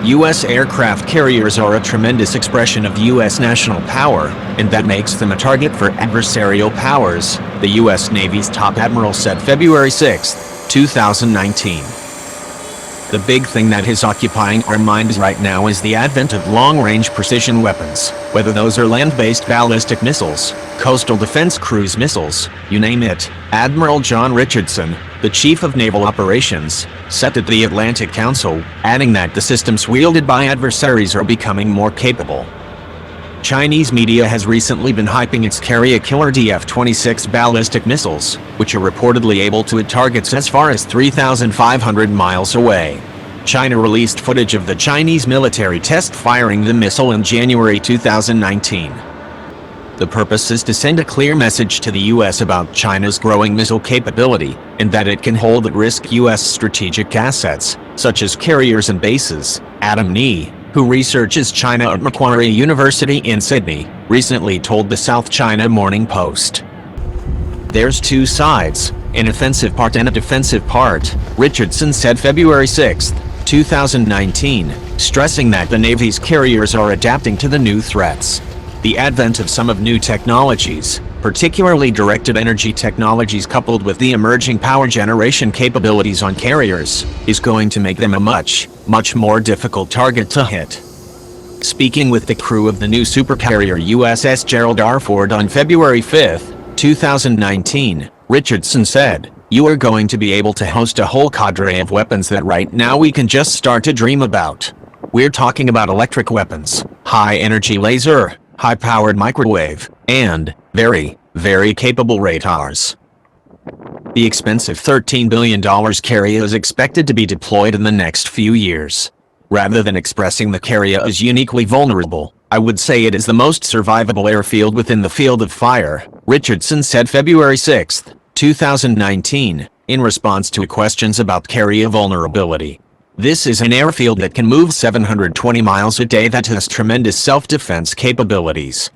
U.S. aircraft carriers are a tremendous expression of U.S. national power, and that makes them a target for adversarial powers, the U.S. Navy's top admiral said February 6, 2019. The big thing that is occupying our minds right now is the advent of long-range precision weapons, whether those are land-based ballistic missiles, coastal defense cruise missiles, you name it. Admiral John Richardson, the chief of naval operations, said to the Atlantic Council, adding that the systems wielded by adversaries are becoming more capable. Chinese media has recently been hyping its carrier-killer DF-26 ballistic missiles, which are reportedly able to hit targets as far as 3,500 miles away. China released footage of the Chinese military test firing the missile in January 2019. The purpose is to send a clear message to the U.S. about China's growing missile capability, and that it can hold at risk U.S. strategic assets, such as carriers and bases. Adam Nee, who researches China at Macquarie University in Sydney, recently told the South China Morning Post. "There's two sides, an offensive part and a defensive part," Richardson said February 6, 2019, stressing that the Navy's carriers are adapting to the new threats. The advent of some of new technologies, particularly directed energy technologies coupled with the emerging power generation capabilities on carriers, is going to make them a much more difficult target to hit. Speaking with the crew of the new supercarrier USS Gerald R. Ford on February 5, 2019, Richardson said, "You are going to be able to host a whole cadre of weapons that right now we can just start to dream about. We're talking about electric weapons, high-energy laser, high-powered microwave, and very capable radars." The expensive $13 billion carrier is expected to be deployed in the next few years. Rather than expressing the carrier as uniquely vulnerable, I would say it is the most survivable airfield within the field of fire, Richardson said February 6, 2019, in response to questions about carrier vulnerability. "This is an airfield that can move 720 miles a day that has tremendous self-defense capabilities.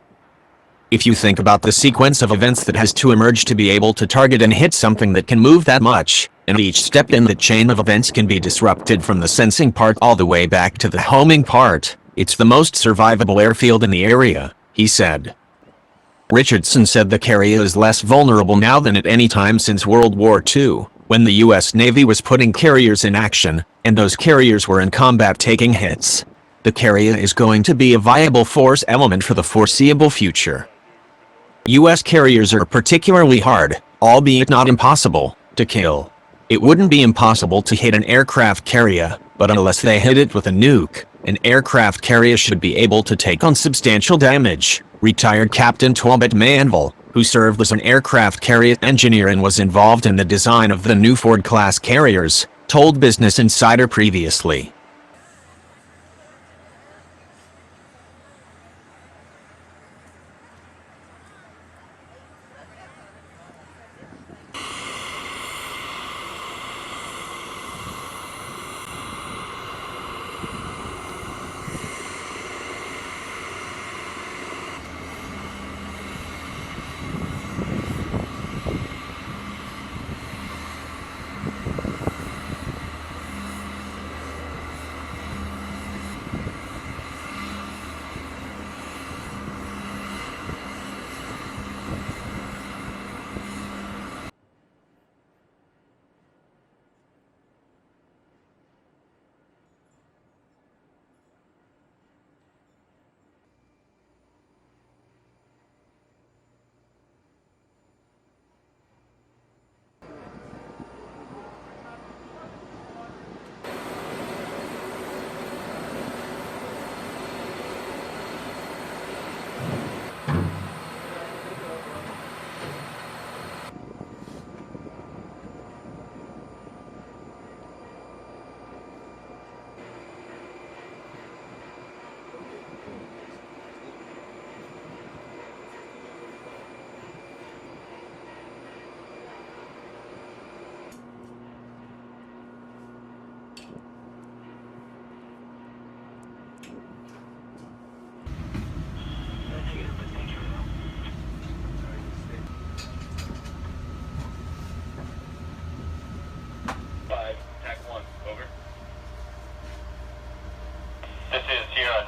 If you think about the sequence of events that has to emerge to be able to target and hit something that can move that much, and each step in the chain of events can be disrupted from the sensing part all the way back to the homing part, it's the most survivable airfield in the area," he said. Richardson said the carrier is less vulnerable now than at any time since World War II, when the U.S. Navy was putting carriers in action, and those carriers were in combat taking hits. The carrier is going to be a viable force element for the foreseeable future. U.S. carriers are particularly hard, albeit not impossible, to kill. It wouldn't be impossible to hit an aircraft carrier, but unless they hit it with a nuke, an aircraft carrier should be able to take on substantial damage, retired Captain Talbot Manville, who served as an aircraft carrier engineer and was involved in the design of the new Ford-class carriers, told Business Insider previously.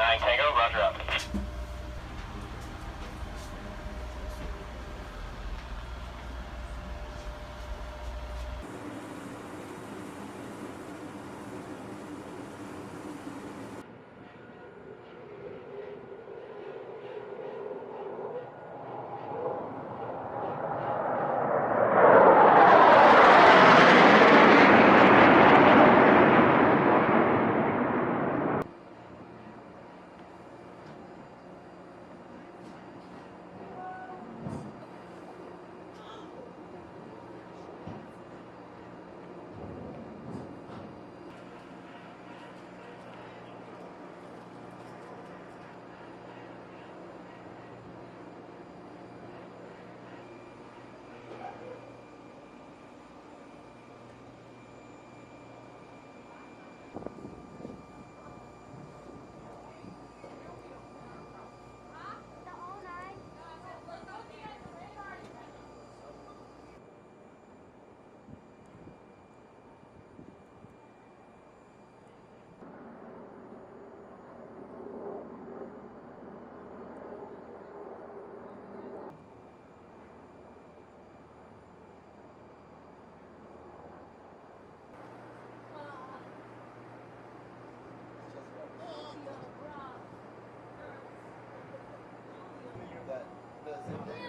9 Tango, roger up. that